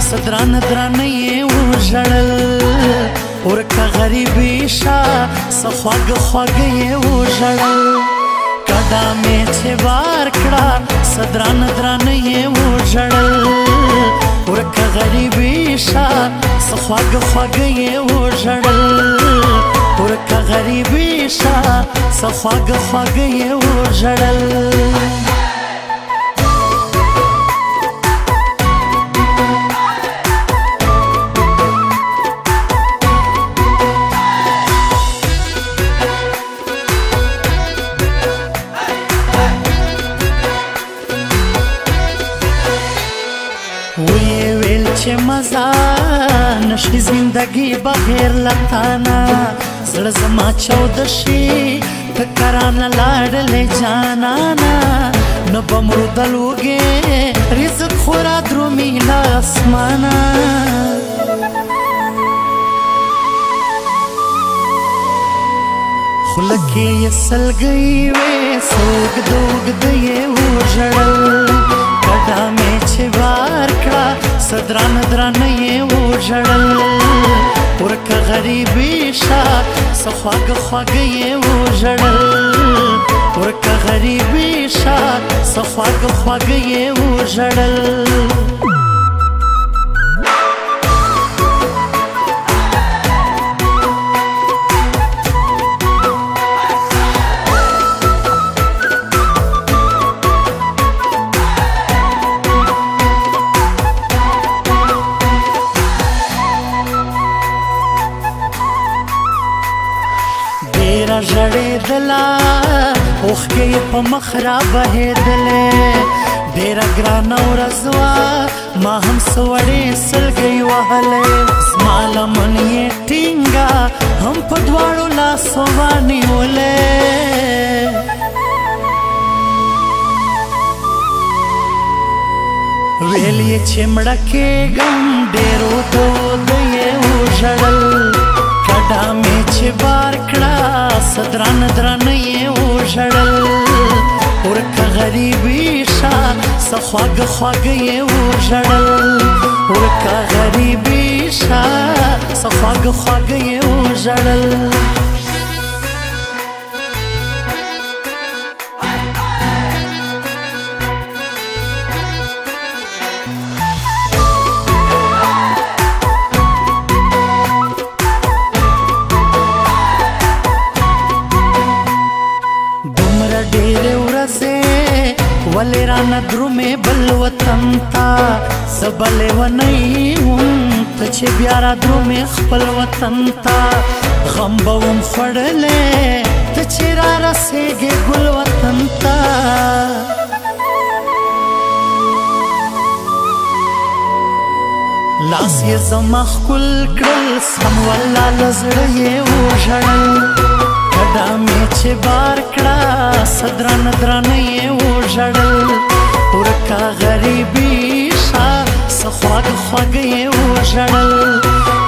صدران درانه یې وژړل ورکه غریبي شه څه خواږه خواږه یې وژړل کډه مې چې بار کړه صدران درانه یې وژړل ورکه غریبي شه څه خواږه خواږه یې وژړل ورکه غریبي شه څه خواږه خواږه یې وژړل وی ویل چې مزه نشي زندگی بغیر لتانا زړه زما چود شي ته کرانه لاړلې جانانا نو به مړو د لوږې رزق خورا درومي له اسمانه خوله کې یې سلګۍ وې سوږده اوږده یې وژړل کډه مې چې بار کړه صدرانه درانه یې وژړل ورکه غریبي شه څه خواږه خواږه یې وژړل ورکه غریبي شه څه خواږه خواږه یې وژړل ډېره ژړېدله اوښکې یې په مخ رابهېدلې ډېره ګرانه ورځ وه ما هم څه وړې سلګۍ وهلې زما لمن یې ټینګه هم په دواړو لاسو ونیولې ویل یې چې مړه کېږم ډېرو دود یې وژړل کډه مې چې بار کړه صدران درانه یې وژړل ورکه غریبي شه څه خواږه خواږه یې وژړل ورکه غریبي شه څه خواږه خواږه یې وژړل ډېرې ورځې ولې رانه درومې بل وطن ته زه به لیونی وم ته چې بیا را درومې خپل وطن ته غم به وم خوړلی ته چې را رسېږې ګل وطن ته لاس یې زما ښکل کړل سم والله له زړه یې وژړل کډه مې چې بار کړه صدرانه درانه یې وژړل ورکه غریبي شه څه خواږه خواږه یې وژړل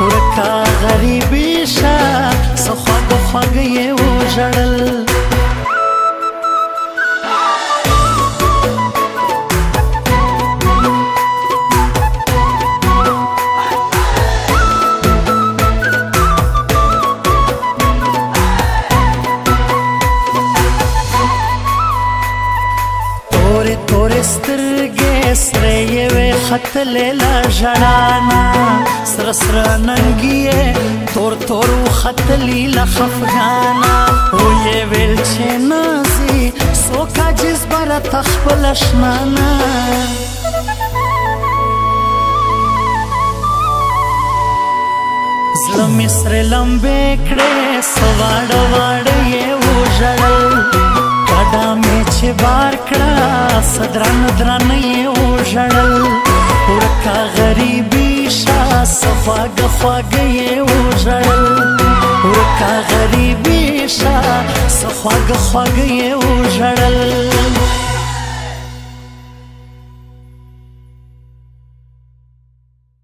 ورکه غریبي شه څه خواږه خواږه یې وژړل تورې سترګې سرې یې وې ختلې له ژړا نه سره سره ننګي یې تور تور وختلي له خفګانه ویې ویل چې نازي څوک عاجز به راته خپل اشنا نه زړه مې سرې لمبې کړې څه واړه واړه یې وژړل کډه مې چې بار کړه صدرانه درانه یې وژړل ورکه غریبي شه څه خواږه خواږه یې وژړل ورکه غریبي شه څه خواږه خواږه یې وژړل